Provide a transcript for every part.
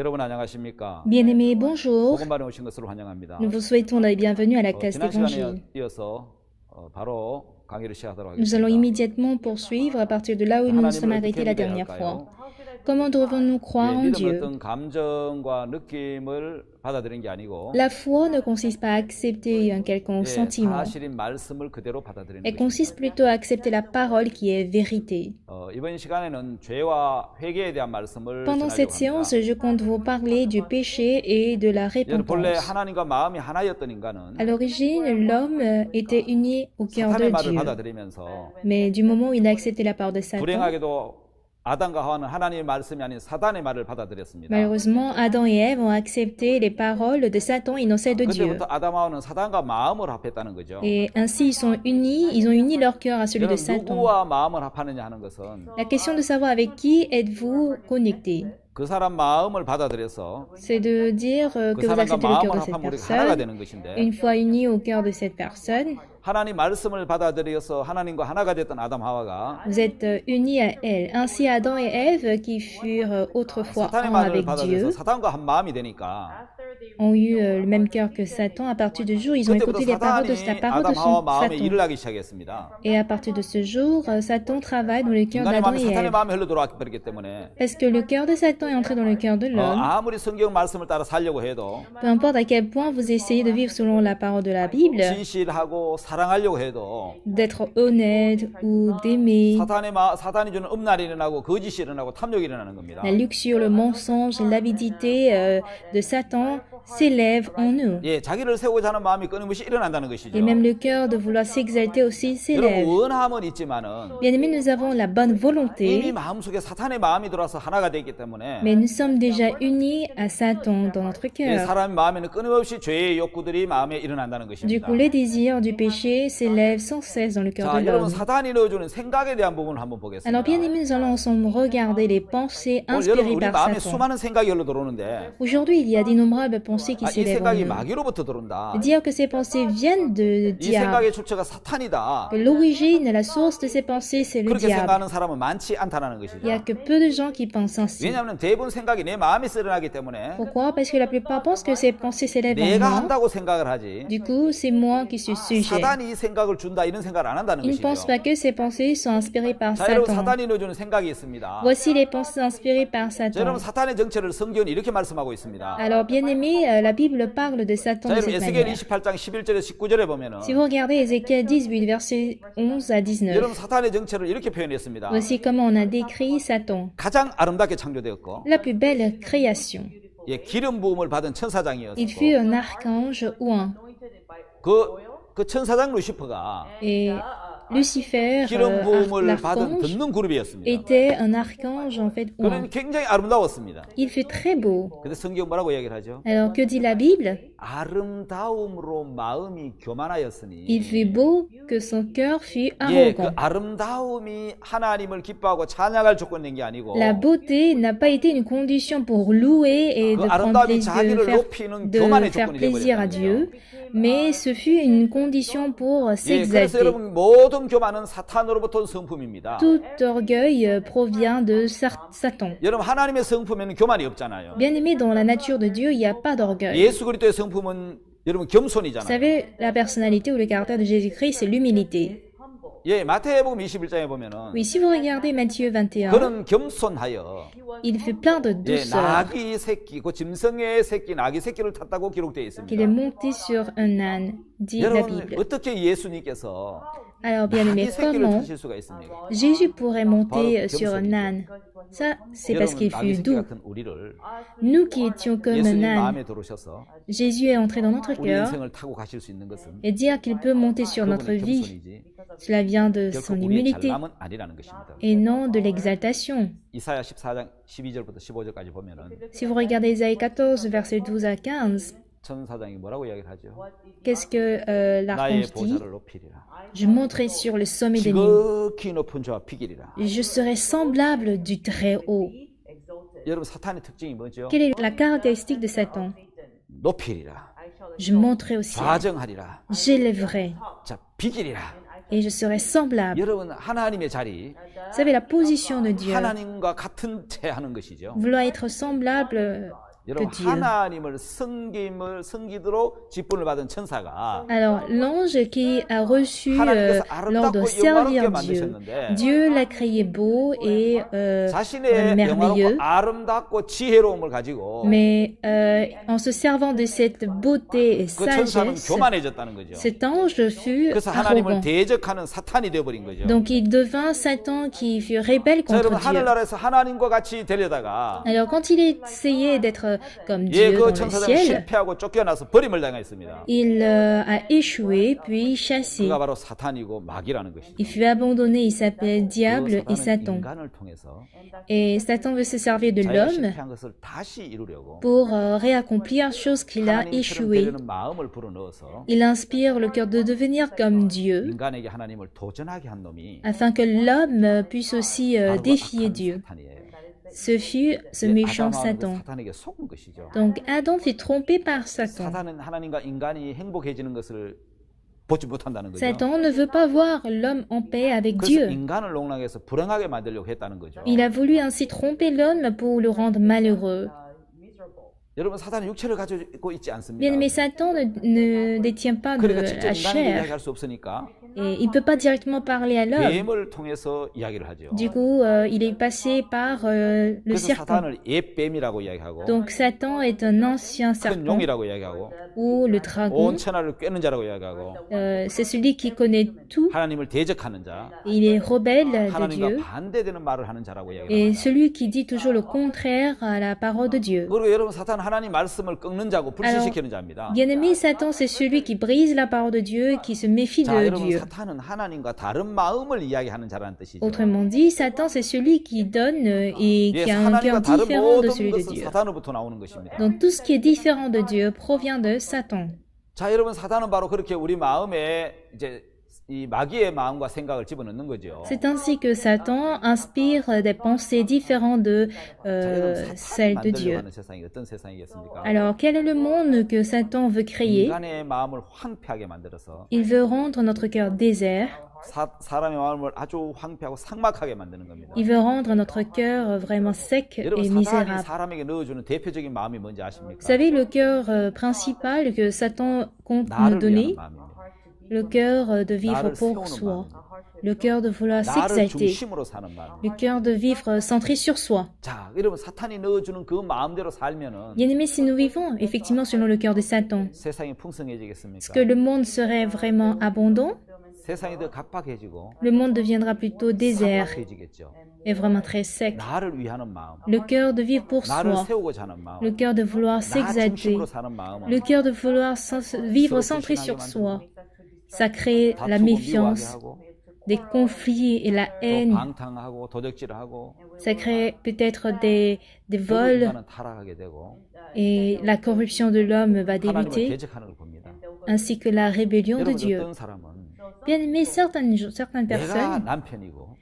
여러분 안녕하십니까? Bien-aimés, bonjour. 복음반에 오신 것으로 환영합니다. Nous vous souhaitons la bienvenue à la classe 지난 시간에 d'Évangile. 이어서 바로 강의를 시작하도록 Nous allons 하겠습니다. immédiatement poursuivre à partir de là où nous nous sommes arrêtés la dernière fois. Comment devons-nous croire en 믿음은 Dieu? 어떤 감정과 느낌을 받아들이는 게 아니고 La foi ne consiste pas à accepter un quelconque sentiment. 사실인 말씀을 그대로 받아들이는 Elle 것입니다. consiste plutôt à accepter la parole qui est vérité. 이번 시간에는 죄와 회개에 대한 말씀을 Pendant 전하려고 cette séance, 합니다. je compte vous parler du péché et de la 여러분, 본래 repentance. 하나님과 마음이 하나였던 인간은 À l'origine, l'homme était uni au cœur 사탄의 de 말을 Dieu. 받아들이면서 Mais du moment où il a accepté la parole de Satan, 불행하게도 아담과 하와는 하나님의 말씀이 아닌 사단의 말을 받아들였습니다. malheureusement, Adam et Ève ont accepté les paroles de Satan et non celles de Dieu. 그때부터 아담과 하와는 사단과 마음을 합했다는 거죠. Et ainsi, ils ont uni leur cœur à celui de 여러분 Satan. 누구와 마음을 합하느냐 하는 것은 La question de savoir avec qui êtes-vous connecté, 그 사람 마음을 받아들여서 c'est de dire 그 que vous 사람과 acceptez le cœur 마음을 de cette 합하면 우리가 하나가 personne. 되는 것인데 Une fois unis au cœur de cette personne, 하나님 말씀을 받아들여서 하나님과 하나가 됐던 아담 하와가 vous êtes unis à elle. Ainsi, Adam et Ève, qui furent autrefois 사탄의 un 말을 avec Dieu, 받아들여서 사탄과 한 마음이 되니까 ont eu le même cœur que Satan. À partir de jour, ils ont 그때부터 écouté la parole de 사탄이 Satan. 아담 하와 마음에 Satan. 일을 하기 시작했습니다. Et à partir de ce jour, Satan travaille dans le cœur 인간의 d'Adam 마음이 et 사탄의 Ève. 마음에 흘러 들어왔기 때문에 Parce que le cœur de Satan est entré dans le cœur de l'homme. 아무리 성경 말씀을 따라 살려고 해도 Peu importe à quel point vous essayez de vivre selon la parole de la Bible, 진실하고 사랑하려고 해도 d'être honnête ou d'aimer, 사탄이 주는 음란이 일어나고 거짓이 일어나고 탐욕이 일어나는 겁니다. la luxure, le mensonge, l'avidité de Satan s'élève en nous. 예, 자기를 세우고자 하는 마음이 끊임없이 일어난다는 것이죠. Et même le cœur de vouloir s'exalter aussi 여러분 s'élève. 원함은 있지만은 Bien aimés, nous avons la bonne 이미 volonté, 마음속에 사탄의 마음이 들어와서 하나가 되기 때문에 mais nous sommes déjà unis à Satan dans notre 이 cœur. 사람의 마음에는 끊임없이 죄의 욕구들이 마음에 일어난다는 Du 것입니다. coup, les désirs du péché s'élèvent sans cesse dans le cœur 자, de 여러분 l'homme. 사탄이 넣어주는 생각에 대한 부분을 한번 Alors, 보겠습니다. bien aimés, nous allons ensemble regarder les pensées 오늘 여러분 inspirées 우리 par 마음에 Satan. 수많은 생각이 흘러 들어오는데 Aujourd'hui, il y a d'innombrables pensées qui 이 s'élèvent en 생각이 nous. 마귀로부터 들어온다. Dire que ces pensées viennent de 이 diable. 생각의 출처가 사탄이다. Que l'origine, la source de ces pensées, c'est le 그렇게 diable. 생각하는 사람은 많지 않다는 Il n'y a 것이죠. que peu de gens qui pensent ainsi. 왜냐하면 대부분 생각이 내 마음에 쓰러나기 때문에 Pourquoi? Parce que la plupart pensent que ces pensées s'élèvent en 내가 moi. 한다고 생각을 하지 Du coup, c'est moi qui suis sujet. 사단이 이 생각을 준다 이런 생각을 안 한다는 Ils ne pensent 것이죠. pas que ces pensées sont inspirées par 자, 여러분 Satan. 사단이 넣어주는 생각이 있습니다. Voici les pensées inspirées par 자, Satan. 여러분 사탄의 정체를 성경이 이렇게 말씀하고 있습니다. Alors, bien aimé, la Bible parle de Satan 자, de 여러분 cette 에스겔 manière. 28장 11절에 19절에 보면은 Si vous regardez Ézéchiel 18, versets 11 à 19, 여러분 사탄의 정체를 이렇게 표현했습니다. voici comment on a décrit Satan. 가장 아름답게 창조되었고 La plus belle création. 예, 기름 부음을 받은 천사장이었고 Il fut un archange oint. 그 천사장 루시퍼가 Et Lucifer, 기름 부음을 받은 l'archange, 듣는 그룹이었습니다. était un archange en fait 그는 oint. 굉장히 아름다웠습니다. Il fut très beau. 근데 성경 뭐라고 이야기를 하죠? Alors, que dit la Bible? 아름다움으로 마음이 교만하였으니 Il fut beau que son cœur fut 예, 그 arrogant. 아름다움이 하나님을 기뻐하고 찬양할 조건 낸 게 아니고 La beauté n'a pas été une condition pour louer et 그 de prendre 아름다움이 plaisir, 자기를 높이는 de 교만의 faire 조건이 plaisir à 되어버렸다는 Dieu, 거예요. mais ce fut une condition pour 예, 그래서 s'exalter. 여러분 모든 교만은 사탄으로부터 온 성품입니다. Tout orgueil provient de Satan. 여러분 하나님의 성품에는 교만이 없잖아요. Bien aimé, dans la nature de Dieu, il n'y a pas d'orgueil. 예수 그리스도의 성품은 여러분 Vous 겸손이잖아요. savez, la personnalité ou le caractère de Jésus-Christ, c'est l'humilité. 예, 마태복음 21장에 보면은 Oui, si vous regardez Matthieu 21, 그는 겸손하여 il fut plein de 예, douceur, 나귀 새끼, 그 짐승의 새끼, 나귀 새끼를 탔다고 기록되어 qu'il est 있습니다. monté sur un âne, dit la 여러분 Bible. 어떻게 예수님께서 Alors, bien aimé, 나귀 새끼를 comment 타실 수가 있습니까? Jésus pourrait monter Baru sur un âne? Ça, c'est parce 여러분 qu'il 나귀 fut 새끼 doux. 같은 우리를 Nous qui étions comme un 예수님 âne, 마음에 들어오셔서 Jésus est entré dans notre 우리 cœur 인생을 타고 가실 수 있는 것은 et dire qu'il peut monter sur notre 그분의 vie, 겸손이지 cela vient de 결코 son 우리의 humilité 잘남은 아니라는 것입니다. et non de l'exaltation. 이사야 14장 12절부터 15절까지 보면은 Si vous regardez Isaïe 14, versets 12 à 15, 천사장이 뭐라고 이야기를 하죠? qu'est-ce que 나의 l'archange dit? 보좌를 높이리라. Je monterai sur le sommet des nues. 지극히 높은 자와 비기리라. Je serai semblable du Très-Haut. 여러분 사탄의 특징이 뭐죠? Quelle est la caractéristique de Satan? 높이리라. Je monterai au ciel. 좌정하리라. J'élèverai. 자, 비기리라. Et je serai semblable. 여러분 하나님의 자리, Vous savez, la position de Dieu, 하나님과 같은 채 하는 것이죠. vouloir être semblable 여러분 Dieu. 하나님을 섬기도록 직분을 받은 천사가 Alors, l'ange qui a reçu 하나님께서 l'ordre de 아름답고 servir 영화롭게 Dieu, 만드셨는데 Dieu l'a créé beau et 자신의 merveilleux, 영화롭고 아름답고 지혜로움을 가지고 mais en se servant de cette beauté et 그 천사는 sagesse, 교만해졌다는 거죠. cet ange fut 그래서 하나님을 arrogant. 대적하는 사탄이 되어버린 거죠. Donc il devint Satan qui fut rebelle 자, 여러분 contre Dieu. 하늘나라에서 하나님과 같이 되려다가 Alors quand il essayait d'être comme 예, Dieu 그 dans le 천사장은 ciel, 실패하고 쫓겨나서 버림을 당했습니다. il a échoué puis chassé. 그가 바로 사탄이고 마귀라는 것이죠. Il fut abandonné, il s'appelle 그 Diable et 사탄은 Satan. 인간을 통해서 Et Satan veut se servir de 자기가 l'homme 실패한 것을 다시 이루려고 pour réaccomplir chose qu'il a 하나님처럼 échoué. 되려는 마음을 불어넣어서 Il inspire le cœur de devenir comme Dieu, 인간에게 하나님을 도전하게 한 놈이 afin que l'homme puisse aussi 바로 그 défier 악한 Dieu. 사탄이에요. Ce fut ce 예, méchant 아담하고 Satan. 사탄에게 속은 것이죠. Donc Adam fut trompé par Satan. 사탄은 하나님과 인간이 행복해지는 것을 보지 못한다는 거죠. Satan ne veut pas voir l'homme en paix avec 그래서 Dieu. 인간을 농락해서 불행하게 만들려고 했다는 거죠. Il a voulu ainsi tromper l'homme pour le rendre malheureux. 여러분 사탄은 육체를 가지고 있지 않습니다. Bien, mais Satan ne détient pas de 그러니까 직접 la 인간에게 chair 이야기할 수 없으니까 et il ne peut pas directement parler à l'homme. 뱀을 통해서 이야기를 하죠. Du coup, il est passé par le 그래서 serpent. 사탄을 옛뱀이라고 이야기하고 Donc Satan est un ancien 큰 serpent 용이라고 이야기하고 ou le dragon. 온 천하를 꿰는 자라고 이야기하고 C'est celui qui connaît tout. 하나님을 대적하는 자, Il est rebelle de 하나님과 Dieu 반대되는 말을 하는 자라고 et 이야기합니다. celui qui dit toujours le contraire à la parole de Dieu. 그리고 여러분 사탄은 하나님 말씀을 꺾는 자고 불신시키는 자입니다. Bien-aimé, Satan, c'est celui qui brise la parole de Dieu et qui se méfie 자, de 여러분 Dieu. 사탄은 하나님과 다른 마음을 이야기하는 자라는 뜻이죠. Autrement dit, Satan, c'est celui qui donne et 예, qui a un cœur 하나님과 다른 différent de 모든 celui de 것은 Dieu. 사탄으로부터 나오는 것입니다. Donc tout ce qui est différent de Dieu provient de Satan. 자, 여러분 사탄은 바로 그렇게 우리 마음에 이제 이 마귀의 마음과 생각을 집어넣는 거죠. C'est ainsi que Satan inspire des pensées différentes de 자, 여러분 celles 사탄이 de 만들려고 Dieu. 하는 세상이 어떤 세상이겠습니까? Alors, quel est le monde que Satan veut créer? 인간의 마음을 황폐하게 만들어서 Il veut rendre notre cœur désert. 사람의 마음을 아주 황폐하고 삭막하게 만드는 겁니다. Il veut rendre notre cœur vraiment sec 여러분 et 사탄이 misérable. 사람에게 넣어주는 대표적인 마음이 뭔지 아십니까? Vous savez, le cœur principal que Satan compte nous 나를 donner, 위하는 마음입니다. le cœur de vivre 나를 pour 세우는 soi, 마음입니다. le cœur de vouloir 나를 s'exalter, 중심으로 사는 마음. le cœur de vivre centré sur soi. 자, 여러분 사탄이 넣어주는 그 마음대로 살면은 Bien aimé, si nous vivons effectivement selon le cœur de Satan, 세상이 est-ce 풍성해지겠습니까? que le monde serait vraiment abondant? 세상이 더 각박해지고 Le monde deviendra plutôt désert 삭막해지겠죠. et vraiment très sec. 나를 위하는 마음, Le cœur de vivre pour 나를 soi, 세우고자 하는 마음, le cœur de vouloir 나 s'exalter, 중심으로 사는 마음은 le cœur de vouloir vivre centré sur soi. Ça crée la 다투고 méfiance, 미워하게 하고 des conflits et la 또 haine. 방탕하고 도적질하고 Ça crée peut-être des 결국 vols 인간은 타락하게 되고 et la corruption de l'homme va 하나님을 débuter, 대적하는 걸 봅니다. ainsi que la rébellion de 여러분 Dieu. 어떤 사람은 Bien aimé, certaines 내가 personnes, 남편이고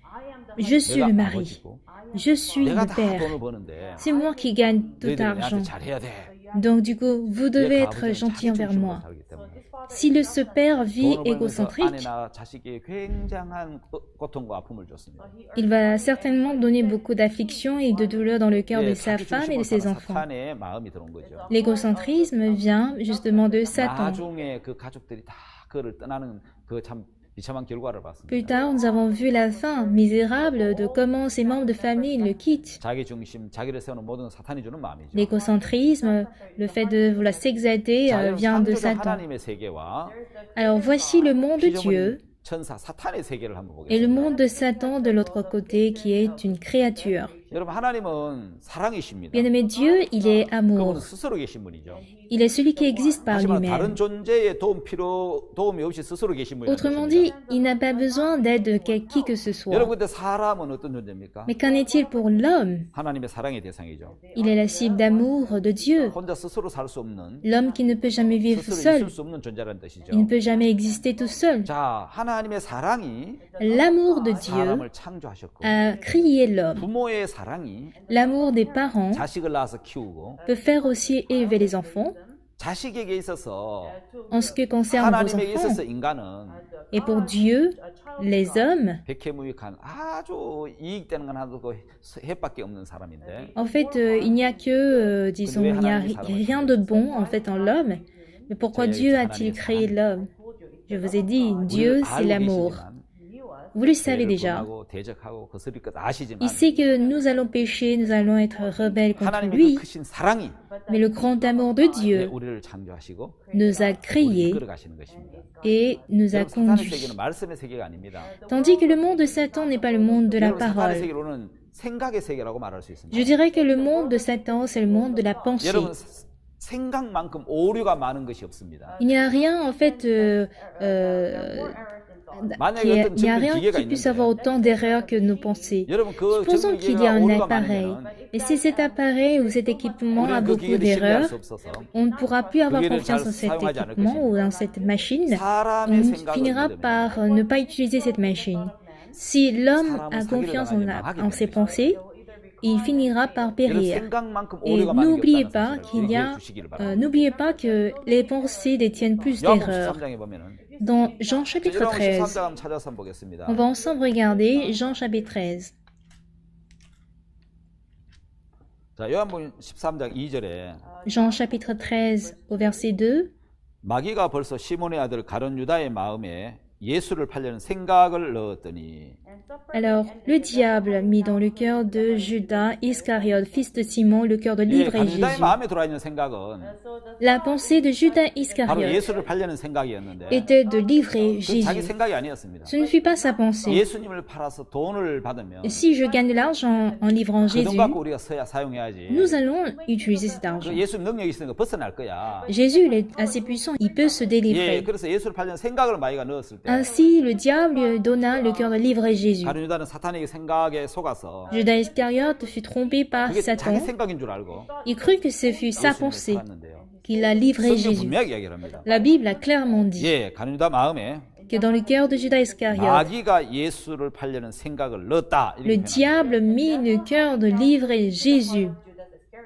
je suis le 내가 mari, 아버지고 je suis 내가 le 다 père, 돈을 버는데 c'est moi qui gagne tout 너희들이 l'argent. 내한테 잘해야 돼. Donc du coup, vous devez 내가 être 아버지는 gentil 자기 envers 중심으로 moi. 살기 때문에. Si ce père vit 돈을 벌면서 égocentrique, 아내나 자식이 굉장한 고통과 아픔을 줬습니다. il va certainement donner beaucoup d'affliction et de douleur dans le cœur 예, de sa 자기 femme et 중심으로 de ses 사는 enfants. 사탄의 마음이 들어온 거죠. L'égocentrisme vient justement de Satan. 나중에 그 가족들이 다 그를 떠나는 그 참 비참한 결과를 Plus 봤습니다. tard, nous avons vu la fin misérable de comment ses membres de famille le quittent. 자기 중심, 자기를 세우는 모든 사탄이 주는 마음이죠. L'égocentrisme, le fait de vouloir s'exalter, 자, 여러분, vient de 창조주 Satan. 하나님의 세계와 Alors voici le monde de Dieu 피조물인 천사 사탄의 세계를 한번 et le 보겠습니다. monde de Satan de l'autre côté qui est une créature. 여러분 하나님은 사랑이십니다. Bien-aimé Dieu, il est 그분은 amour. 스스로 계신 분이죠. Il est celui qui existe par 하지만 lui-même. 다른 존재의 도움이 없이 스스로 계신 분이라는 Autrement 것입니다. dit, il n'a pas besoin d'aide de qui que ce soit. 여러분 근데 사람은 어떤 존재입니까? Mais qu'en est-il pour l'homme? 하나님의 사랑의 대상이죠. Il est la cible d'amour de Dieu. 혼자 스스로 살 수 없는 L'homme qui ne peut jamais vivre 스스로 seul. 있을 수 없는 존재라는 뜻이죠. Il ne peut jamais exister tout seul. 자, 하나님의 사랑이 L'amour de Dieu 사람을 창조하셨고 a créé l'homme. 부모의 사랑이 L'amour des parents 자식을 낳아서 키우고 peut faire aussi élever les enfants. 자식에게 있어서 En ce qui concerne vos 하나님에게 있어서 enfants, 인간은 et pour Dieu, les hommes, 백해무익한 아주 이익되는 건 하나도 그 해밖에 없는 사람인데 en fait, il n'y a que, disons, il n'y a rien de bon en fait en l'homme. Mais pourquoi Dieu a-t-il créé l'homme? Je vous ai dit, Dieu, c'est l'amour. Vous le savez déjà. 대적하고 거스릴 것 아시지만 Il sait que nous allons pécher, nous allons être rebelles contre 하나님의 그 lui. 크신 사랑이 Mais le grand amour de Dieu 우리를 창조하시고 nous a 우리를 créés 이끌어 가시는 것입니다. et nous a 여러분, 사탄의 conduits. 세계는 말씀의 세계가 아닙니다. Tandis que le monde de Satan n'est pas le monde de la 여러분, 사탄의 parole. 세계로는 생각의 세계라고 말할 수 있습니다. Je dirais que le monde de Satan, c'est le monde de la pensée. 여러분 생각만큼 오류가 많은 것이 없습니다. Il n'y a rien, en fait, il n'y a rien qui puisse avoir autant d'erreurs que nos pensées. 여러분 그 Supposons qu'il y a 전기기계가 un 오류가 appareil. 많으면 Et si cet appareil ou cet équipement a 우리는 그 beaucoup 기계를 신뢰할 d'erreurs, 수 없어서 on ne pourra plus avoir 기계를 confiance 잘 en cet 사용하지 않을 équipement ou 것입니다. dans cette machine. 사람의 On 생각을 finira 믿으면 par ne pas utiliser cette machine. Si l'homme a confiance en ses pensées, il finira par 여러분 périr. 생각만큼 Et 오류가 많은 게 n'oubliez 없다는 pas 사실을 qu'il y a, 기억해 주시기를 바랍니다. n'oubliez pas que les pensées détiennent plus 요한복음 d'erreurs. 13장에 보면은 Dans Jean chapitre 요한복음 13, 13장 한번 찾아서 한번 보겠습니다. on va ensemble regarder Jean chapitre 13. 자, 요한복음 13장 2절에 Jean chapitre 13 au verset 2. 마귀가 벌써 시몬의 아들 가룟 유다의 마음에 예수를 팔려는 생각을 넣었더니 Alors, le diable mit dans le cœur de Judas Iscariote, fils de Simon, le cœur de 예, livrer 가룟 유다의 Jésus. 마음에 들어와 있는 생각은 La pensée de Judas 바로 Iscariote 예수를 팔려는 생각이었는데 était de livrer 그 자기 Jésus. 생각이 아니었습니다. Ce ne fut pas sa pensée. 예수님을 팔아서 돈을 받으면 Si je gagne de l'argent en livrant 그 돈 Jésus, 갖고 우리가 사용해야지. nous allons utiliser cet 그 argent. 예수님 능력이 있으니까 벗어날 거야. Jésus, il est assez puissant, il peut se 예, délivrer. 그래서 예수를 팔려는 생각을 마귀가 넣었을 때 Ainsi, le diable lui donna le cœur de livrer Jésus. 가룟 유다는 사탄에게 생각에 속아서 Judas Iscariote fut trompé par 그게 자기 Satan. 생각인 줄 알고 Il crut que ce fut sa 예수님을 pensée 팔았는데요. qu'il a livré 성경 Jésus. 분명하게 이야기를 합니다. La Bible a clairement dit 예, 가룟 유다 마음에 que dans le cœur de Judas Iscariote, 마귀가 예수를 팔려는 생각을 넣었다. 이렇게 le 표현합니다. diable mit le cœur de livrer Jésus.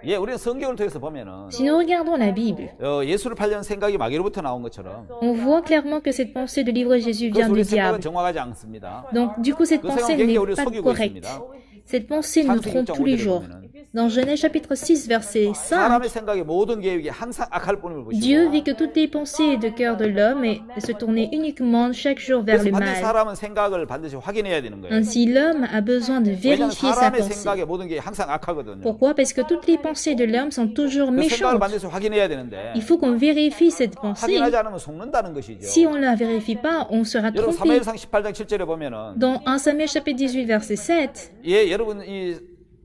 예, 우리는 성경을 통해서 보면은 Si nous regardons la Bible, 예수를 팔려는 생각이 마귀로부터 나온 것처럼 on voit clairement que cette pensée de livrer Jésus 그래서 vient du 우리 생각은 diable. 정확하지 않습니다. Donc, du coup, cette 그 pensée 생각은 굉장히 n'est 우리를 pas 속이고 correcte. 있습니다. Cette pensée nous 창세기 trompe tous les 1.5절에 jours. 보면은 Dans Genèse chapitre 6, verset 5, 사람의 생각의 모든 계획이 항상 악할 뿐을 Dieu 보시고 vit que toutes les pensées de cœur de l'homme se tournaient uniquement chaque jour vers 그래서 le 반드시 mal. 사람은 생각을 반드시 확인해야 되는 거예요. Ainsi, l'homme a besoin de 왜냐하면 vérifier sa 사람의 pensée. 생각의 모든 게 항상 악하거든요. Pourquoi? Parce que toutes les pensées de l'homme sont toujours 그 생각을 méchantes. 반드시 확인해야 되는데 Il faut qu'on vérifie cette pensée. 확인하지 않으면 속는다는 것이죠. Si on ne la vérifie pas, on sera 여러분 trompé. 사무엘상 18장 7절에 보면은 Dans 1 Samuel chapitre 18, verset 7, 예, 여러분 이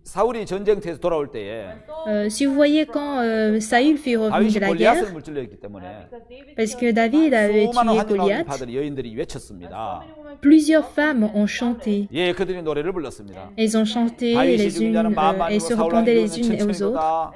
사울이 전쟁터에서 돌아올 때에 si vous voyez quand Saül fut revenu 다윗이 de la 골리앗을 guerre, 물질렀기 때문에 parce que David avait 수많은 tué 환영하는 Goliath, 파들이 여인들이 외쳤습니다. plusieurs femmes ont chanté. 예, 그들이 노래를 불렀습니다. Elles ont chanté 다윗이 les 죽은 unes, 자는 마음만으로 elles se 사울 répondaient les 왕이 unes aux autres 천천히도다.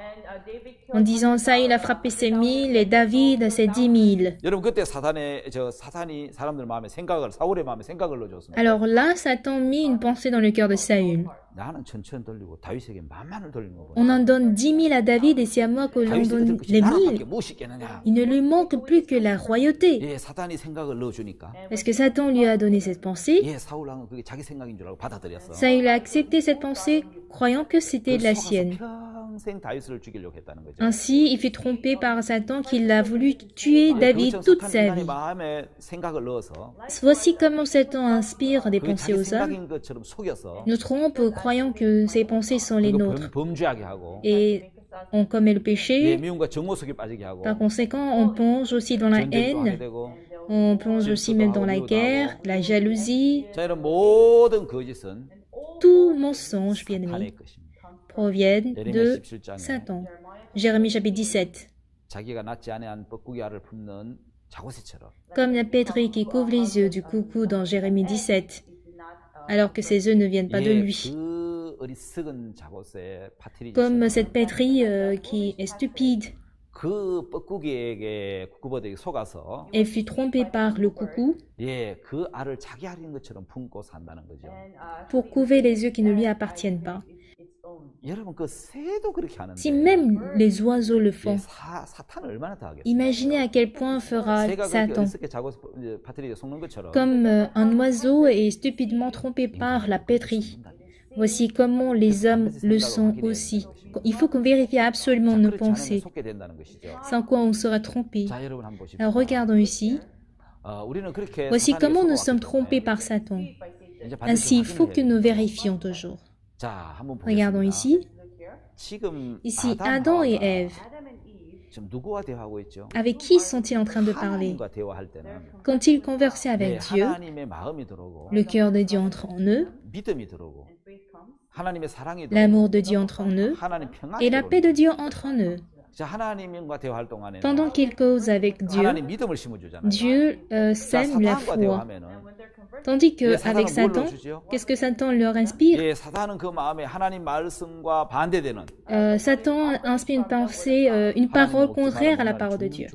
en disant Saül a frappé ses 1000 et David ses 10 000. 여러분 그때 사탄이 사람들 마음에 생각을 사울의 마음에 생각을 넣어줬습니다. Alors là, Satan mit une pensée dans le cœur de Saül. 나는 천천히 돌리고 다윗에게 만만을 돌리는 거 On 보니까 en donne 10 000 à David et c'est à moi que l'on 다윗이 donne 들을 것이 les 나라밖에 1000. 무엇이 있겠느냐. Il ne lui manque plus que la royauté. 예, 사탄이 생각을 넣어주니까 Parce que Satan lui a donné cette pensée. 예, 사울 왕은 그게 자기 생각인 줄 알고 받아들였어. Saül a accepté cette pensée, croyant que c'était de la 속아서 sienne. 평생 다윗을 죽이려고 했다는 거죠. Ainsi, il fut trompé par Satan qu'il a voulu tuer David 그것처럼 toute 사탄이 sa 인간의 vie. 마음에 생각을 넣어서 Voici comment Satan inspire des 그게 pensées 자기 aux hommes. 생각인 것처럼 속여서 Nous trompe, croyant que ces pensées sont les 그리고 nôtres. 범죄하게 하고 Et on commet le 예, péché. 미움과 정오 속에 빠지게 하고 Par conséquent, on plonge aussi dans la 전쟁도 하게 haine. 되고. On plonge aussi même dans la guerre, la jalousie. 자, 이런 모든 거짓은 Tout mensonge, bien aimé, 사탄의 것입니다. proviennent 예레미야 de 17장에 Satan. Jérémie chapitre 17. 자기가 낳지 아니한 뻐꾸기 알을 품는 자고새처럼 Comme la pétrie qui couvre les yeux du coucou dans Jérémie 17, alors que ses œufs ne viennent pas de 예, lui. 그 어리석은 자고새 파티리처럼 Comme cette pétrie qui est stupide, 그 뻐꾸기에게 구구버들에게 속아서 elle fut trompée par le coucou 예, 그 알을 자기 알인 것처럼 품고 산다는 거죠. pour couver les yeux qui ne lui appartiennent pas. 여러분 그 새도 그렇게 하는데 Si même les oiseaux le 예, font, 사탄은 얼마나 더 하겠어요? imaginez à quel point fera 새가 그렇게 Satan. 어리석게 자고 파트리에 속는 것처럼 Comme un oiseau est stupidement trompé par la pétrie. Voici comment les hommes le sont aussi. Il faut qu'on vérifie absolument nos 그렇지 않으면 pensées, 속게 된다는 것이죠. sans quoi on sera trompé. 자, 여러분 한번 보십시오. Alors regardons ici. 우리는 그렇게 Voici 사탄에게 comment nous 속아왔기 sommes 때문에 trompés par Satan. 이제 반드시 Ainsi, il faut 확인해야 que 돼요. nous vérifions toujours. 자, 한번 Regardons 보겠습니다. ici. 지금 Ici, Adam et Ève. 지금 누구와 대화하고 있죠? Avec qui sont-ils en train de parler? 하나님과 대화할 때는 Quand ils conversaient 네, avec Dieu, 하나님의 마음이 들어오고 le cœur de Dieu entre en eux, 믿음이 들어오고 하나님의 사랑이 l'amour 들어오고 de Dieu entre en eux, 하나님 평안이 et la paix de 들어오고 Dieu entre en eux. 자, 하나님과 대화할 동안에는 Pendant qu'ils causent avec Dieu, 하나님 믿음을 심어주잖아요. Dieu 자, sème la 사탄과 foi. 대화하면은 Tandis 예, qu'avec 사탄은 뭘 Satan, 넣어주죠? qu'est-ce que Satan leur inspire? 예, 사탄은 그 마음에 하나님 말씀과 반대되는 Satan inspire une pensée, une parole contraire à la parole de Dieu.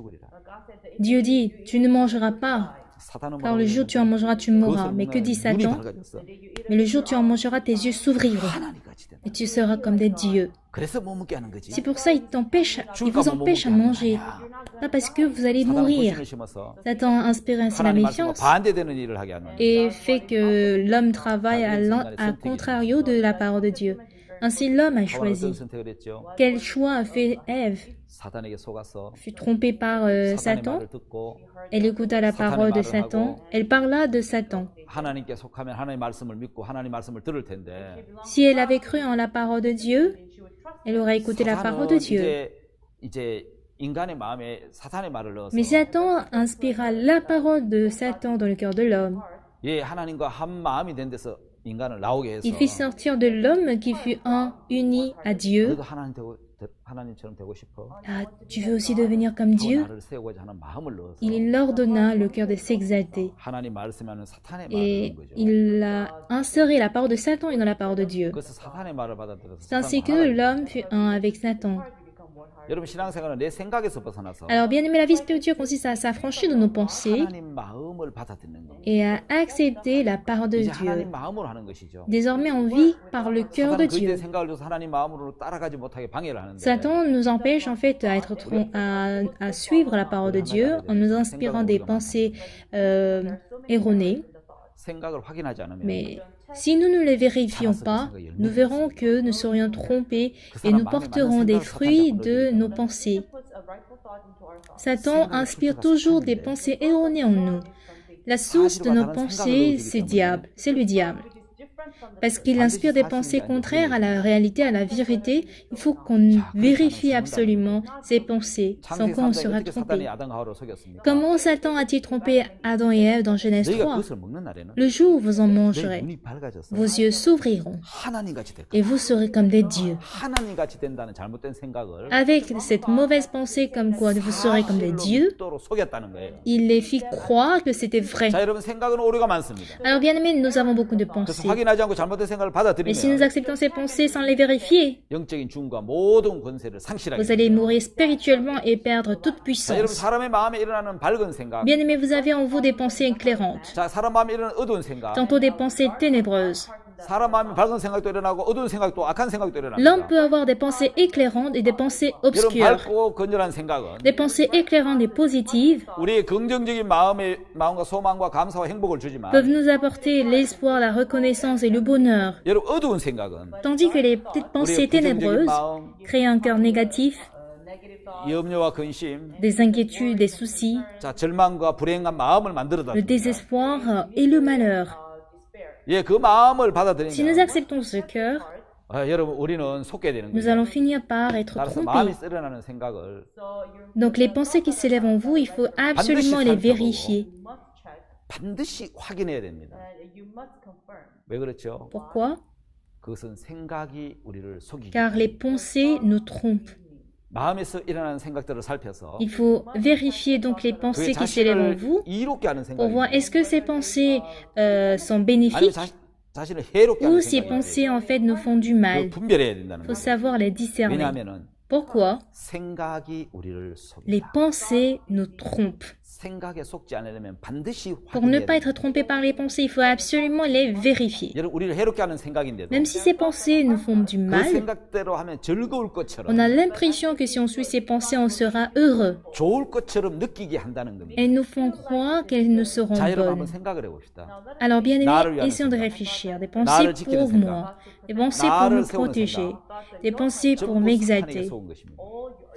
Dieu dit, tu ne mangeras pas, 사탄은 car le jour où tu en mangeras, tu mourras. Mais que dit 눈이 Satan? 밝아졌어. Mais le jour où tu en mangeras, tes yeux s'ouvriront 하나님같이 된다. et tu seras comme des dieux. 그래서 못 먹게 하는 거지. C'est pour ça il vous empêche à manger. Pas parce que vous allez 사탄은 mourir. 불신을 심어서 Satan inspire ainsi la 하나님 말씀과 méfiance 반대되는 일을 하게 하는 et fait que l'homme travaille à contrario de la parole de Dieu. Ainsi, l'homme a 하와는 어떤 choisi. 선택을 했죠? Quel choix a fait Ève? 사탄에게 속아서 Fut trompée par 사탄의 Satan. 말을 듣고 Elle écouta la parole de Satan. Elle parla de Satan. 하나님께 속하면 하나님의 말씀을 믿고 하나님의 말씀을 들을 텐데 Si elle avait cru en la parole de Dieu, elle aurait écouté la parole de 사탄은 Dieu. 이제 인간의 마음에 사탄의 말을 넣어서 Mais Satan inspira la parole de Satan dans le cœur de l'homme. 예, 하나님과 한 마음이 된 데서 인간을 나오게 해서 Il fit sortir de l'homme qui fut un, uni à Dieu. 너도 하나님처럼 되고 싶어? Ah, tu veux aussi devenir comme 그 Dieu? 나를 세우고자 하는 마음을 넣어서 Il leur donna le cœur de s'exalter. 하나님 말씀하는 사탄의 말을 Et 넣은 거죠. il a inséré la parole de Satan et dans la parole de Dieu. 그래서 사탄의 말을 받아들여서 C'est ainsi que 사탄과 하나가 l'homme fut un avec Satan. 여러분 신앙생활은 내 생각에서 벗어나서 Alors, bien aimé, la vie spirituelle consiste à s'affranchir de nos pensées 하나님 마음을 받아들이는 겁니다. et à accepter la parole de 이제 Dieu. 하나님 마음으로 하는 것이죠. Désormais, on vit par le cœur de 사탄은 그에 Dieu. 생각을 줘서 하나님 마음으로 따라가지 못하게 방해를 하는데 Satan nous empêche en fait à suivre la parole de Dieu en nous inspirant des pensées erronées. 생각을 확인하지 않으면 Mais si nous ne les vérifions pas, nous verrons que nous serions trompés et nous porterons des fruits de nos pensées. Satan inspire toujours des pensées erronées en nous. La source de nos pensées, c'est le diable. Parce qu'il inspire des pensées contraires à la réalité, à la vérité, il faut qu'on vérifie absolument ces pensées, sans quoi on sera trompé. Comment Satan a-t-il trompé Adam et Ève dans Genèse 3? Le jour où vous en mangerez, vos yeux s'ouvriront et vous serez comme des dieux. Avec cette mauvaise pensée comme quoi vous serez comme des dieux, il les fit croire que c'était vrai. Alors bien aimés, nous avons beaucoup de pensées. Mais si nous acceptons ces pensées sans les vérifier, vous allez mourir spirituellement et perdre toute puissance. Bien aimé, vous avez en vous des pensées éclairantes, tantôt des pensées ténébreuses. L'homme peut avoir des pensées éclairantes et des pensées obscures. Des pensées éclairantes et positives peuvent nous apporter l'espoir, la reconnaissance et le bonheur. Tandis que les pensées ténébreuses créent un cœur négatif, des inquiétudes, des soucis, le désespoir et le malheur. Si nous acceptons ce cœur, nous allons finir par être trompés. Donc les pensées qui s'élèvent en vous, il faut absolument les vérifier. Pourquoi? Car les pensées nous trompent. Il faut vérifier donc les pensées qui s'élèvent en vous pour voir est-ce que ces pensées sont bénéfiques ou ces pensées en fait nous font du mal. Il faut savoir les discerner. Pourquoi? Les pensées nous trompent. 생각에 속지 않으려면 반드시 Pour ne 확인해야 pas 돼요. être trompé par les pensées, il faut absolument les vérifier. 여러분 우리를 해롭게 하는 생각인데도 Même si ces pensées nous font du 그 mal, 생각대로 하면 즐거울 것처럼 on a l'impression que si on suit ces pensées, on sera heureux. 좋을 것처럼 느끼게 한다는 겁니다. Elles nous font croire qu'elles nous seront 자, 여러분 한번 bonnes. 생각을 해봅시다. Alors, bien 나를 aimé, 위하는 essayons de 생각. réfléchir. Des pensées 나를 지키는 pour 생각. moi, des pensées pour 나를 me 세우는 protéger, 생각. des pensées pour 전부 사탄에게 m'exalter, 속은 것입니다.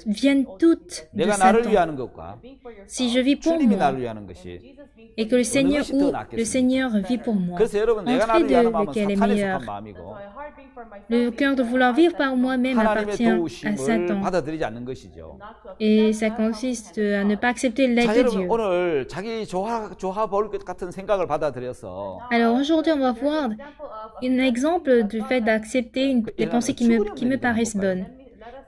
viennent toutes de 내가 나를 Satan. 위하는 것과 Si je vis pour 주님이 moi 나를 위하는 것이 et que le Seigneur ou le Seigneur vit pour moi, 그래서 여러분 내가 entre les 나를 deux, 위하는 마음은 lequel est 사탄에 meilleur? 속한 마음이고 Le cœur de vouloir vivre par moi-même 하나님의 appartient à 도우심을 Satan. 받아들이지 않는 것이죠. Et ça consiste à ne pas accepter l'aide 자, de 여러분 Dieu. 오늘 자기 좋아 보일 것 같은 생각을 받아들여서 Alors aujourd'hui, on va voir un exemple du fait d'accepter des pensées qui me paraissent bonnes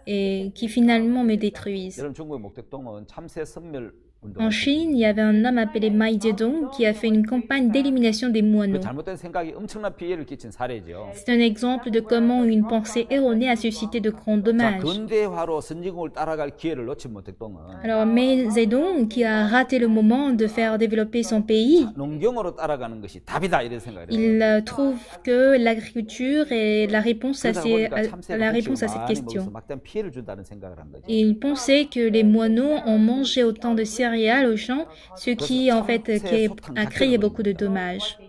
et qui finalement me détruisent. 여러분 중국의 목택동은 참새 선멸 운동. En Chine, il y avait un homme appelé Mai Zedong qui a fait une campagne d'élimination des 그 moineaux. 잘못된 생각이 엄청난 피해를 끼친 사례죠. C'est un exemple de comment une pensée erronée a suscité de grands 자, dommages. 근대화로 선진국을 따라갈 기회를 놓친 목택동은 Alors Mai Zedong, qui a raté le moment de faire développer son pays, 농경으로 따라가는 것이 답이다 이런 생각을 해요. il trouve que l'agriculture est la réponse à, 그러다 보니까 à 참새가 la 혹시 réponse à cette 많이 먹어서 question. 막대한 피해를 준다는 생각을 한 거죠. Il pensait que les moineaux ont mangé autant de céréales au champ, ce qui en fait a créé beaucoup de dommages.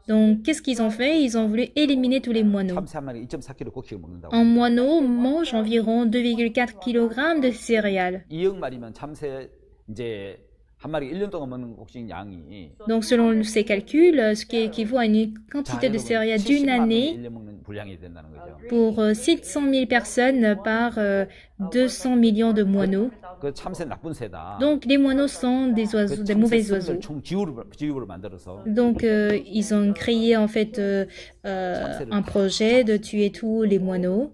Donc qu'est-ce qu'ils ont fait? Ils ont voulu éliminer tous les moineaux. 참새 한 마리 2.4kg 곡식을 먹는다고. Un moineau mange environ 2,4 kg de céréales. 2억 마리면 참새 이제 한 마리 1년 동안 먹는 곡식 양이 Donc selon ces calculs, ce qui équivaut à une quantité de céréales d'une 70만 명이 année 1년 먹는 분량이 된다는 거죠. pour 700 000 personnes par 200 millions de moineaux. 그 참새 나쁜 새다. Donc les moineaux sont des oiseaux, des mauvais oiseaux. 총 지구를 만들어서 Donc ils ont créé en fait un projet de tuer tous les moineaux.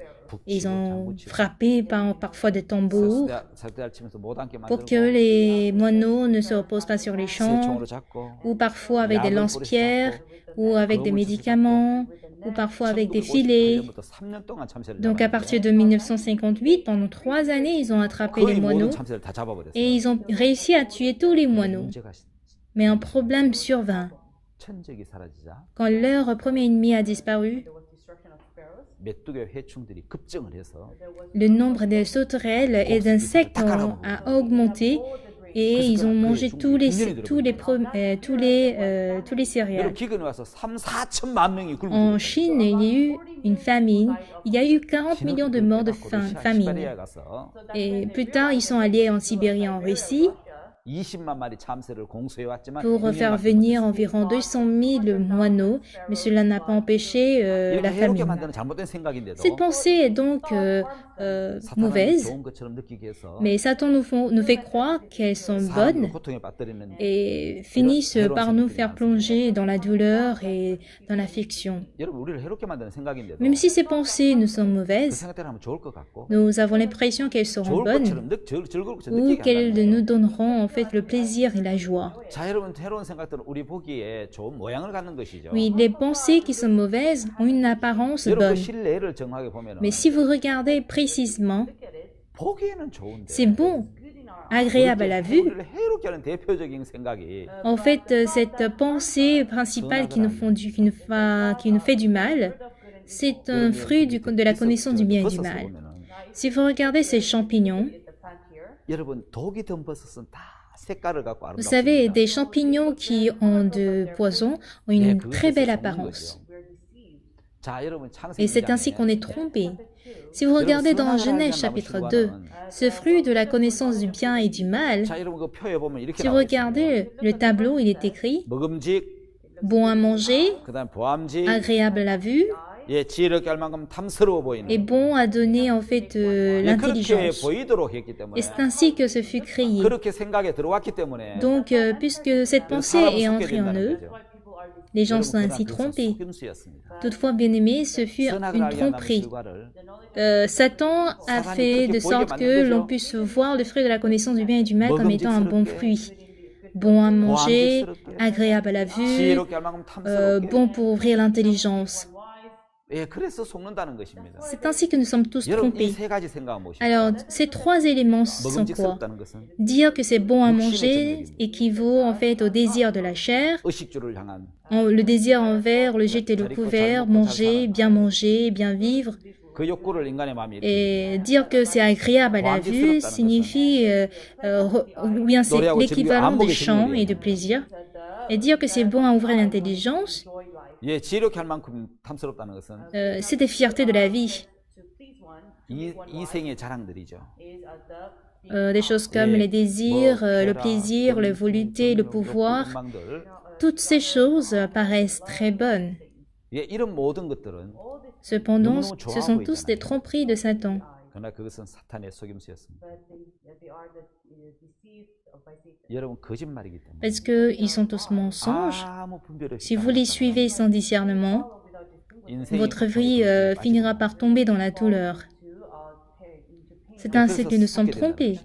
Ils ont frappé parfois des tambours 석대를 치면서 못 앉게 pour que 만들고 les moineaux ne se reposent pas sur les champs, 새총으로 잡고 ou parfois avec des lance-pierres, ou avec des médicaments, ou parfois avec des filets. 3년 동안 참새를 Donc à partir de 1958, pendant 3 années, ils ont attrapé les 거의 모든 moineaux 참새를 다 잡아버렸어요. et ils ont réussi à tuer tous les moineaux. 문제가 Mais un problème survint. 천적이 사라지자 Quand leur premier ennemi a disparu, 메뚜기 해충들이 급증을 해서 le nombre de sauterelles et d'insectes a augmenté et ils ont mangé tous les céréales. 여러분 기근이 와서 3, 4천만 명이 굶고 En Chine, il y a eu une famine. Il y a eu 40 millions de morts de famine. 시베리아에 가서 Et plus tard, ils sont allés en Sibérie, en Russie, 20만 마리 참새를 공수해 왔지만 pour faire venir environ 200 000 moineaux, mais cela n'a pas empêché la 이렇게 해롭게 famine. 만드는 잘못된 생각인데도 Cette pensée est donc 사탄은 mauvaise, 좋은 것처럼 느끼게 해서 mais Satan nous fait croire qu'elles sont bonnes 사람을 고통에 빠뜨리는 et finissent par nous faire plonger dans la douleur et dans l'affliction. 여러분 우리를 해롭게 만드는 생각인데도 Même si ces pensées nous sont 그 mauvaises, 생각대로 하면 좋을 것 같고 nous avons l'impression qu'elles seront 좋을 bonnes 것처럼 즐거울 것처럼 ou 느끼게 qu'elles 한다는 nous 거죠. donneront en fait le plaisir et la joie. 자 여러분 새로운 생각들은 우리 보기에 좋은 모양을 갖는 것이죠. Oui, les pensées qui sont mauvaises ont une apparence 여러분 그 bonne. 실내를 정확하게 보면 Mais si vous regardez précisément, 보기에는 좋은데 c'est bon, agréable à la vue. 우리를 해롭게 하는 대표적인 생각이 En fait, cette pensée principale qui nous fait du mal, c'est un fruit de la connaissance du bien et du mal. Si vous regardez ces champignons, 여러분 독이 든 버섯은 다 색깔을 갖고 vous savez, 아름답습니다. des champignons qui ont de poison ont une très belle apparence. 자, 여러분 창세기 Et c'est ainsi qu'on est trompé. Si vous regardez dans Genèse chapitre 2, ce fruit de la connaissance du bien et du mal, 자, 여러분 그 표에 보면 이렇게 si vous regardez le tableau, il est écrit 먹음직, bon à manger, 그다음 보암직, agréable à la vue 예, 지혜롭게 할 만큼 탐스러워 보이는. et bon à donner en fait 그렇게 l'intelligence. 보이도록 했기 때문에 Et c'est ainsi que ce fut créé. 그렇게 생각에 들어왔기 때문에 Donc, puisque cette pensée 사람은 est 속게 entrée en 된다는 eux, 거죠. les gens 여러분, sont 그러나 ainsi 그것은 trompés. 속임수였습니다. Toutefois, bien-aimés, ce fut 선악을 une 알게 한다는 tromperie. 결과를 Satan a fait de sorte que l'on puisse voir le fruit de la connaissance du bien et du mal comme étant un bon fruit. Bon à manger, agréable à la vue, 지혜롭게 할 만큼 탐스럽게 bon pour ouvrir l'intelligence. 예, 그래서 속는다는 것입니다. C'est ainsi que nous sommes tous 여러분, 이 trompés. 세 가지 생각은 무엇입니까? Alors, ces trois éléments sont quoi? 먹음직스럽다는 것은 Dire que c'est bon à manger équivaut en fait au désir de la chair, 의식주를 향한 le désir envers le jeter le couvert, manger, bien vivre. 그 욕구를 인간의 마음이 일으킵니다. Et dire que c'est agréable à la vue signifie, ou bien c'est l'équivalent de chant et de plaisir. Et dire que c'est bon à ouvrir l'intelligence, 예, 지혜롭게 할 만큼 탐스럽다는 것은 c'est des fiertés de la vie. 이 생의 자랑들이죠. Des choses comme les désirs, le plaisir, la volonté, le pouvoir, 욕망들. toutes ces choses paraissent très bonnes. 예, 이런 모든 것들은 Cependant, ce sont tous des tromperies de Satan. 그러나 그것은 사탄의 속임수였습니다. 여러분 거짓말이기 때문에 Parce qu'ils sont tous mensonges. 아무 분별 없이 Si vous les suivez sans discernement, 인생이 votre vie finira par tomber dans la douleur. C'est ainsi que nous sommes trompés.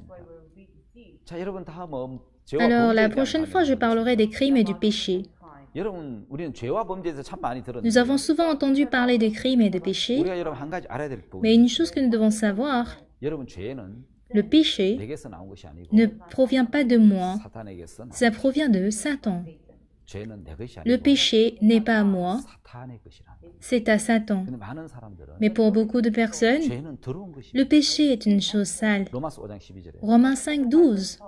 자, 여러분 다음은 죄와 Alors, la 범죄에 대한 prochaine fois, je 말입니다. parlerai des crimes et du péché. 여러분, 우리는 죄와 범죄에서 참 많이 Nous 들었는데 avons souvent entendu parler des crimes et des péchés, 우리가 여러분 한 가지 알아야 될 부분. mais une chose que nous devons savoir, 여러분 죄는 le péché 내게서 나온 것이 아니고 ne provient pas de moi, 사탄에게서 나온 ça provient de Satan. 죄는 내 것이 Le 아니고 péché n'est pas à moi, 사탄의 것이라. c'est à Satan. 근데 많은 사람들은 Mais pour beaucoup de personnes, 죄는 더러운 것이. le péché est une chose sale. 로마서 5장 12절에 Romains 5,12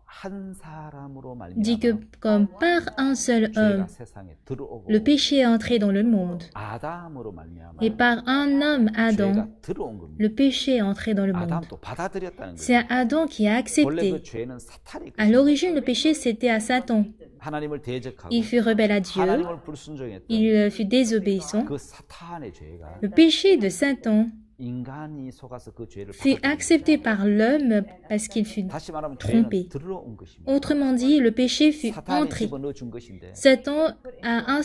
한 사람으로 dit que 말미암아 comme par un seul homme, 죄가 세상에 들어오고 le péché est entré dans le monde, 아담으로 말미암아 et par un homme, Adam, 죄가 들어온 겁니다. le péché est entré dans le monde. 아담도 받아들였다는 거예요. C'est Adam qui a 원래 accepté. 그 죄는 사탄의 À 것이에요. l'origine, le péché, c'était à Satan. 하나님을 대적하고 Il fut rebelle à Dieu, 하나님을 불순종했던 il fut désobéissant. 그 사탄의 죄가 Le péché de Satan 인간이 속아서 그 죄를 fut 받아들인 accepté par l'homme parce qu'il fut 거예요. 다시 말하면 trompé. 죄는 들어온 것입니다. Autrement dit, le péché fut 사탄이 entré. 집어넣어 준 것인데 Satan a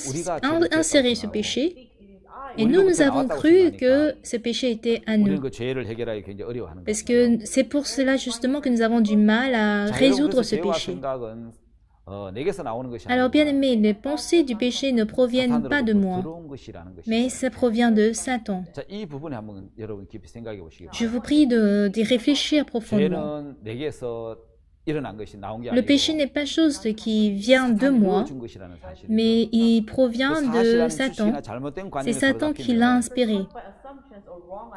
inséré ce péché et nous avons cru que ce péché était à 우리는 nous. 그 죄를 해결하기 굉장히 어려워하는 Parce 거예요. que c'est pour cela justement que nous avons du mal à 자, 여러분, résoudre 그래서 ce 죄와 péché. 생각은 내게서 나오는 것이 Alors 아니고 bien aimé, les pensées du péché ne proviennent pas de 사탄으로부터 moi, 들어온 것이라는 것이죠. mais ça provient de Satan. 자, 이 부분에 한번 여러분 깊이 생각해 보시기 Je 바랍니다. vous prie d'y réfléchir profondément. 죄는 내게서 일어난 것이 나온 게 Le péché 아니고 n'est pas chose qui vient de moi, 준 것이라는 사실이죠. mais il provient 그 de 사실이라는 Satan. 추측이나 잘못된 C'est 관념에 Satan qui l'a inspiré.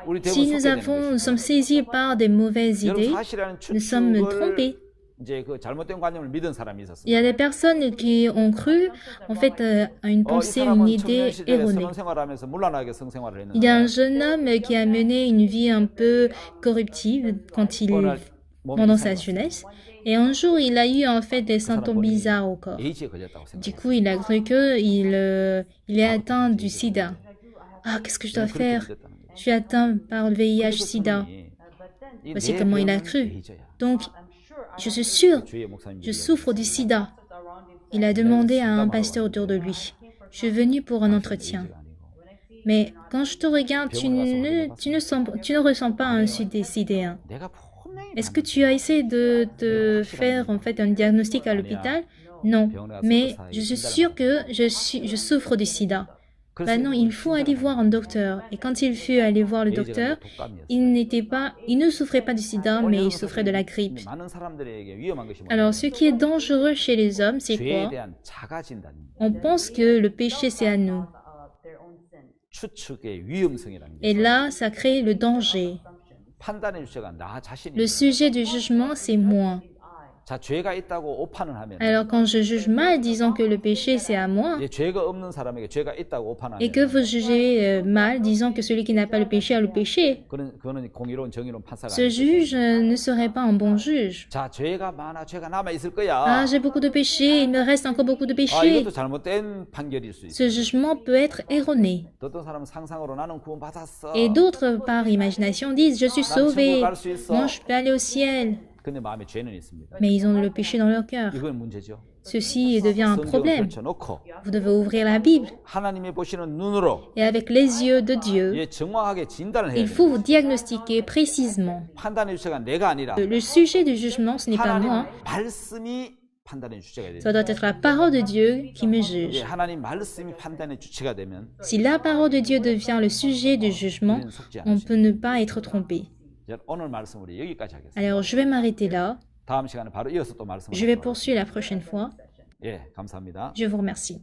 우리 대부분 Si nous 속게 되는 nous sommes 것이죠. saisis par des mauvaises 여러분 idées, 사실이라는 nous sommes 추측을 trompés. 이제 그 잘못된 관념을 믿은 사람이 Il y 있었어요. a des personnes qui ont cru, en fait, à une 이 pensée, une 사람은 idée 청년 시절에 erronée. 성생활하면서 문란하게 성생활을 Il y a un 했는데 jeune homme qui a mené une vie un peu corruptive 어느 날 몸이 pendant sa 이상해졌어요. jeunesse. Et un jour, il a eu en fait des 그 사람 symptômes 본인이 bizarres au corps. 에이즈에 걸렸다고 Du 생각해요. coup, il a cru qu'il est atteint du sida. Ah, qu'est-ce que je dois faire? Je suis atteint par le VIH-Sida. Voici comment il a cru. Donc, je suis sûr, je souffre du sida. Il a demandé à un pasteur autour de lui. Je suis venu pour un entretien. Mais quand je te regarde, tu ne ressens pas un sidéen. Est-ce que tu as essayé de te faire en fait un diagnostic à l'hôpital? Non, mais je suis sûre que je souffre du sida. Ben non, il faut aller voir un docteur. Et quand il fut allé voir le docteur, il ne souffrait pas du sida, mais il souffrait de la grippe. Alors, ce qui est dangereux chez les hommes, c'est quoi? On pense que le péché, c'est à nous. Et là, ça crée le danger. Le sujet du jugement, c'est moi. Alors quand je juge mal, disant que le péché c'est à moi, et que vous jugez mal, disant que celui qui n'a pas le péché a le péché, ce juge ne serait pas un bon juge. Ah, j'ai beaucoup de péchés, il me reste encore beaucoup de péchés. Ce jugement peut être erroné. Et d'autres, par imagination, disent, je suis sauvé, moi je peux aller au ciel. Mais ils ont le péché dans leur cœur. Ceci devient un problème. Vous devez ouvrir la Bible. Et avec les yeux de Dieu, il faut vous diagnostiquer précisément. Le sujet du jugement, ce n'est pas moi, 판단의 주체가 Ça doit être la parole de Dieu qui me 예, juge. 하나님 말씀이 판단의 주체가 되면 Si la parole de Dieu devient le sujet du jugement, 우리는 속지 on 않으십니다. peut ne pas être trompé. 이제 오늘 말씀 우리 여기까지 하겠습니다. Alors, je vais m'arrêter là. 다음 시간에 바로 이어서 또 말씀을 Je vais 하도록 poursuivre la prochaine fois. 하겠습니다. 예, 감사합니다. Je vous remercie.